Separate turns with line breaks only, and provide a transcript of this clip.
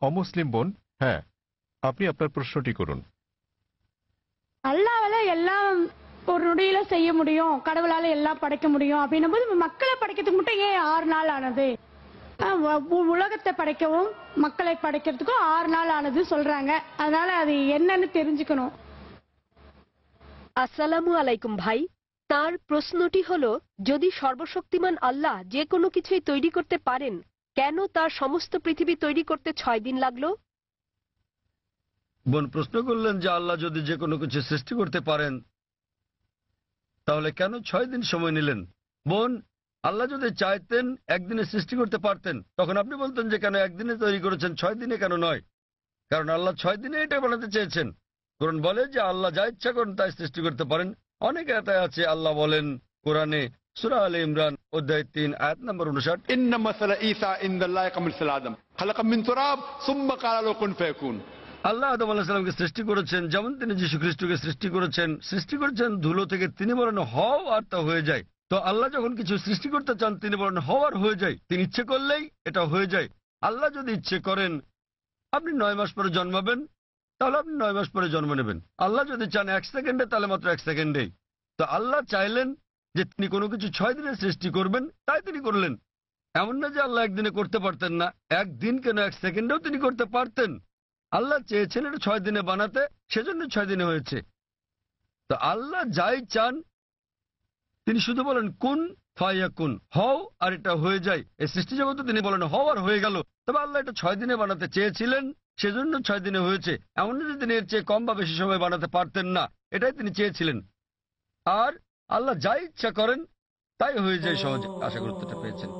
অমুসলিম বোন, হ্যাঁ, আপনি আপনার প্রশ্নটি করুন।
அல்லாவால எல்லாம் ஒரு நொடியில செய்ய முடியும், கடவுளால எல்லாம் படைக்க முடியும் அப்படின்னும் போது மக்களை படைக்கிறதுக்கு மட்டும் ஏன் 6 நாள் ஆனது? உலகத்தை படைக்கவும் மக்களை படைக்கிறதுக்கும் 6 நாள் ஆனது சொல்றாங்க. அதனால அது என்னன்னு தெரிஞ்சுக்கணும்.
আসসালামু আলাইকুম ভাই। তার প্রশ্নটি হলো, যদি সর্বশক্তিমান আল্লাহ যে কোনো কিছুই তৈরি করতে পারেন, কেন তার সমস্ত পৃথিবী তৈরি করতে 6 দিন লাগলো?
বোন প্রশ্ন করলেন যে আল্লাহ যদি যে কোনো কিছু সৃষ্টি করতে পারেন তাহলে কেন 6 দিন সময় নিলেন। বোন, আল্লাহ যদি চাইতেন একদিনে সৃষ্টি করতে পারতেন, তখন আপনি বলতেন যে কেন একদিনে তৈরি করেছেন, 6 দিনে কেন নয়? কারণ আল্লাহ 6 দিনে এটা বানাতে চেয়েছেন। কোরআন বলে যে আল্লাহ যা ইচ্ছা করেন তাই সৃষ্টি করতে পারেন। অনেক আয়াতে আছে, আল্লাহ বলেন কোরআনে সূরা আলে ইমরান অধ্যায় 3 আয়াত নম্বর 59,
ইন্না মাসালা ঈসা ইনদাল্লাহি কামিসাল আদম খালাকা মিন তুরাব সুম্মা ক্বালা লাহু কুন ফায়াকুন।
আল্লাহ আদম আলাইহিস সালামকে সৃষ্টি করেছেন যেমন তিনি যীশু খ্রিস্টকে সৃষ্টি করেছেন ধুলো থেকে। তিনি বলেন হও আর তা হয়ে যায়। তো আল্লাহ যখন কিছু সৃষ্টি করতে চান তিনি বলেন হও আর হয়ে যায়। তিনি ইচ্ছে করলেই এটা হয়ে যায়। আল্লাহ যদি ইচ্ছে করেন আপনি 9 মাস পরে জন্মাবেন, তাহলে আপনি 9 মাস পরে জন্ম নেবেন। আল্লাহ যদি চান 1 সেকেন্ডে, তাহলে মাত্র 1 সেকেন্ডেই। তো আল্লাহ চাইলেন যে তিনি কোনো কিছু 6 দিনে সৃষ্টি করবেন, তাই তিনি করলেন। এমন না যে আল্লাহ একদিনে করতে পারতেন না, একদিন কেন 1 সেকেন্ডেও তিনি করতে পারতেন। আল্লাহ চেয়েছেন এটা 6 দিনে বানাতে, সেজন্য 6 দিনে হয়েছে। তো আল্লাহ যাই চান তিনি শুধু বলেন কুন ফায়াকুন, হও আর এটা হয়ে যায়। এই সৃষ্টি জগতে তিনি বলেন হও আর হয়ে গেল। তবে আল্লাহ এটা 6 দিনে বানাতে চেয়েছিলেন, সেজন্য 6 দিনে হয়েছে। এমন না যে তিনি এর চেয়ে কম বা বেশি সময় বানাতে পারতেন না, এটাই তিনি চেয়েছিলেন। আর আল্লাহ যাই ইচ্ছা করেন তাই হয়ে যায় সহজে। আশা করি উত্তরটা পেয়েছেন।